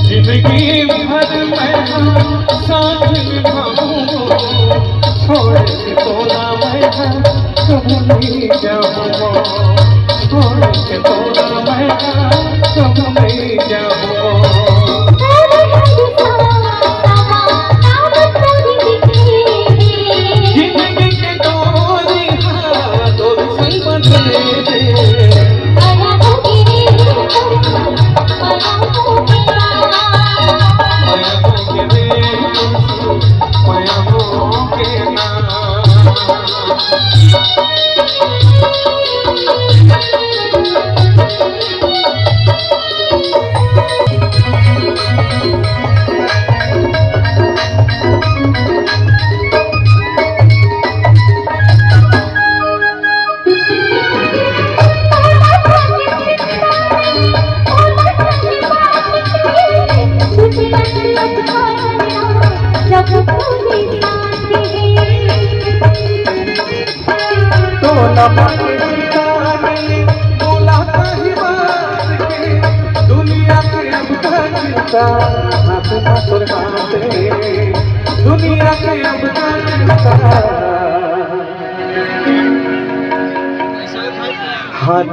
जिंदगी भर मैं साथ निभाऊंगा, छोड़ के तोला मैं कभी नहीं जाऊंगा, छोड़ के तोला मैं कभी नहीं जाऊंगा। जिंदगी के डोरी डोर से बंधने दे, दुनिया के अब चिंता हाथ हाथ दुनिया के अब चिंता हाथ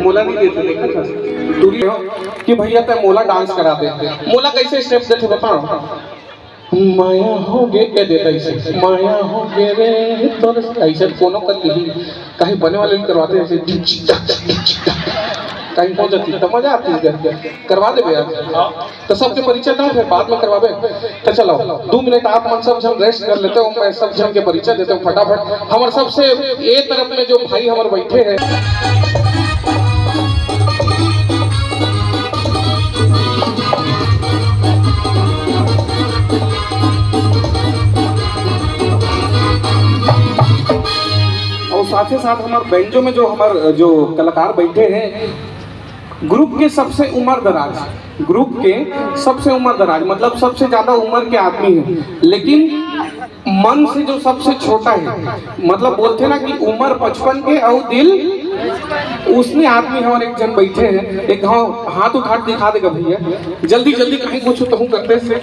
मोला नहीं देते देखा था दूरी हो कि भैया ते मोला डांस करा दे। मोला कैसे स्टेप देते बताओ। माया हो गे के देता इसे, माया हो गे रे तोर ऐसे कोनो कर दी कहीं बने वाले करवाते ऐसे कहीं पहुंच जाती तो मजा आती है करवा दे यार। तो सबके परिचय दो फिर बाद में करवावे। तो चलो 2 मिनट आप मन सब जन रेस्ट कर लेते हो, मैं सब जन के परिचय देते हूँ फटाफट। हमारे सबसे ए तरफ में जो भाई हमारे बैठे हैं और साथ ही साथ हमारे बेंचों में जो हमारे जो कलाकार बैठे हैं ग्रुप के सबसे उम्र दराज, ग्रुप के सबसे उम्र दराज मतलब सबसे ज्यादा उम्र के आदमी हैं, लेकिन मन से जो सबसे छोटा है मतलब बोलते ना कि उम्र 55 के और दिल उसने आदमी हमारे एक जन बैठे हैं। एक हाथ उठा दिखा देगा भैया जल्दी जल्दी कहीं कुछ तो हूँ करते से।